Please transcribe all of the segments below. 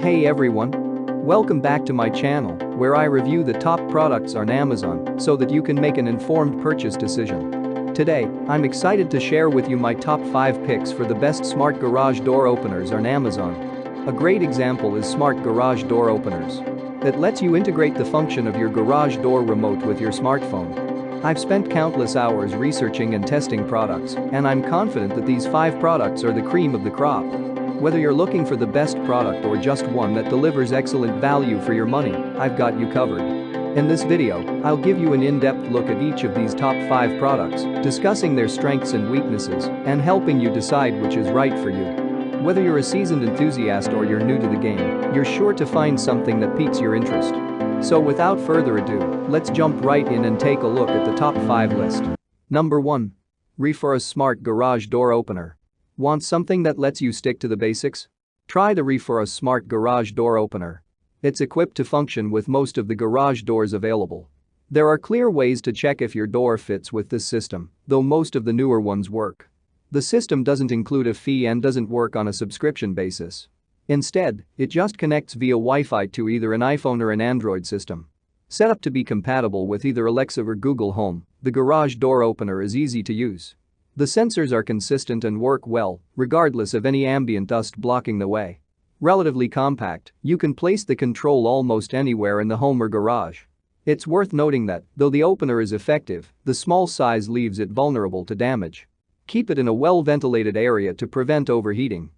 Hey everyone! Welcome back to my channel, where I review the top products on Amazon so that you can make an informed purchase decision. Today, I'm excited to share with you my top 5 picks for the best smart garage door openers on Amazon. A great example is Smart Garage Door Openers. It lets you integrate the function of your garage door remote with your smartphone. I've spent countless hours researching and testing products, and I'm confident that these 5 products are the cream of the crop. Whether you're looking for the best product or just one that delivers excellent value for your money, I've got you covered. In this video, I'll give you an in-depth look at each of these top 5 products, discussing their strengths and weaknesses, and helping you decide which is right for you. Whether you're a seasoned enthusiast or you're new to the game, you're sure to find something that piques your interest. So without further ado, let's jump right in and take a look at the top 5 list. Number 1. Reforus Smart Garage Door Opener. Want something that lets you stick to the basics? Try the Reforus Smart Garage Door Opener. It's equipped to function with most of the garage doors available. There are clear ways to check if your door fits with this system, though most of the newer ones work. The system doesn't include a fee and doesn't work on a subscription basis. Instead, it just connects via Wi-Fi to either an iPhone or an Android system. Set up to be compatible with either Alexa or Google Home, the garage door opener is easy to use. The sensors are consistent and work well, regardless of any ambient dust blocking the way. Relatively compact, you can place the control almost anywhere in the home or garage. It's worth noting that, though the opener is effective, the small size leaves it vulnerable to damage. Keep it in a well-ventilated area to prevent overheating.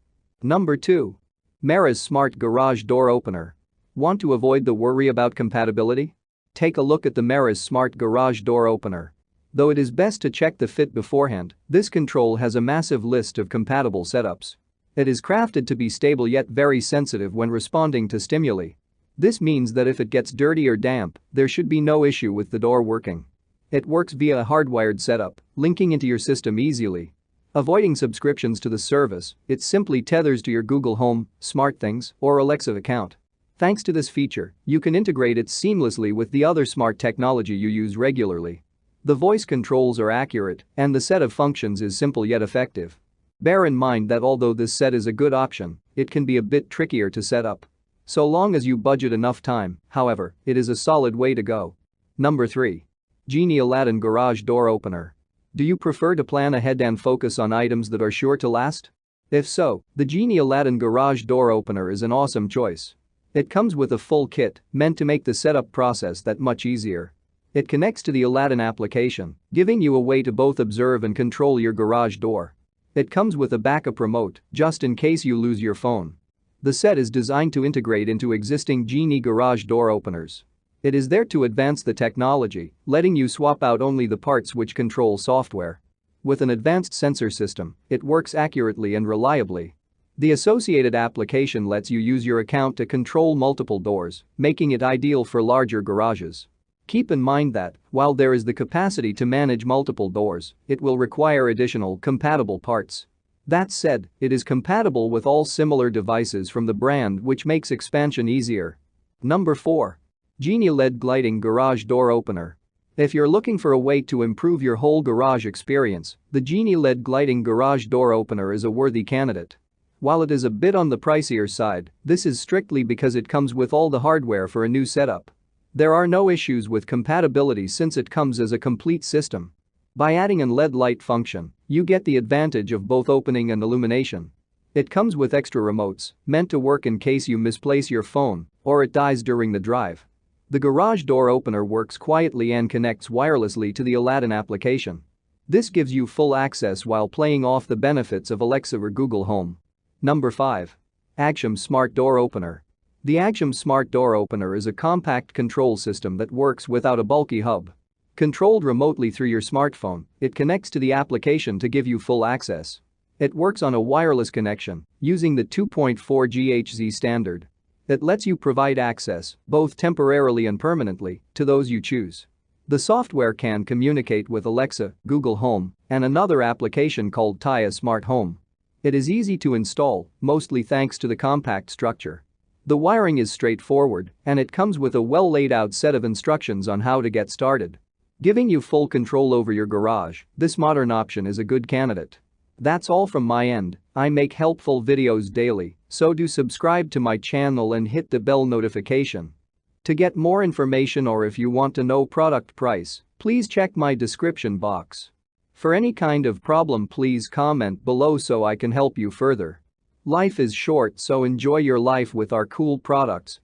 Number 2. Meraz Smart Garage Door Opener. Want to avoid the worry about compatibility? Take a look at the Meraz Smart Garage Door Opener. Though it is best to check the fit beforehand, this control has a massive list of compatible setups. It is crafted to be stable yet very sensitive when responding to stimuli. This means that if it gets dirty or damp, there should be no issue with the door working. It works via a hardwired setup, linking into your system easily. Avoiding subscriptions to the service, it simply tethers to your Google Home, SmartThings, or Alexa account. Thanks to this feature, you can integrate it seamlessly with the other smart technology you use regularly. The voice controls are accurate, and the set of functions is simple yet effective. Bear in mind that although this set is a good option, it can be a bit trickier to set up. So long as you budget enough time, however, it is a solid way to go. Number 3. Genie Aladdin Garage Door Opener. Do you prefer to plan ahead and focus on items that are sure to last? If so, the Genie Aladdin Garage Door Opener is an awesome choice. It comes with a full kit, meant to make the setup process that much easier. It connects to the Aladdin application, giving you a way to both observe and control your garage door. It comes with a backup remote, just in case you lose your phone. The set is designed to integrate into existing Genie garage door openers. It is there to advance the technology, letting you swap out only the parts which control software. With an advanced sensor system, it works accurately and reliably. The associated application lets you use your account to control multiple doors, making it ideal for larger garages. Keep in mind that, while there is the capacity to manage multiple doors, it will require additional compatible parts. That said, it is compatible with all similar devices from the brand, which makes expansion easier. Number 4. Genie LED Gliding Garage Door Opener. If you're looking for a way to improve your whole garage experience, the Genie LED Gliding Garage Door Opener is a worthy candidate. While it is a bit on the pricier side, this is strictly because it comes with all the hardware for a new setup. There are no issues with compatibility since it comes as a complete system. By adding an LED light function, you get the advantage of both opening and illumination. It comes with extra remotes, meant to work in case you misplace your phone or it dies during the drive. The garage door opener works quietly and connects wirelessly to the Aladdin application. This gives you full access while playing off the benefits of Alexa or Google Home. Number 5. Agsham Smart Door Opener. The Agsham Smart Door Opener is a compact control system that works without a bulky hub. Controlled remotely through your smartphone, it connects to the application to give you full access. It works on a wireless connection, using the 2.4 GHz standard. It lets you provide access, both temporarily and permanently, to those you choose. The software can communicate with Alexa, Google Home, and another application called Taya Smart Home. It is easy to install, mostly thanks to the compact structure. The wiring is straightforward, and it comes with a well-laid-out set of instructions on how to get started. Giving you full control over your garage, this modern option is a good candidate. That's all from my end. I make helpful videos daily, so do subscribe to my channel and hit the bell notification. To get more information or if you want to know product price, please check my description box. For any kind of problem, please comment below so I can help you further. Life is short, so enjoy your life with our cool products.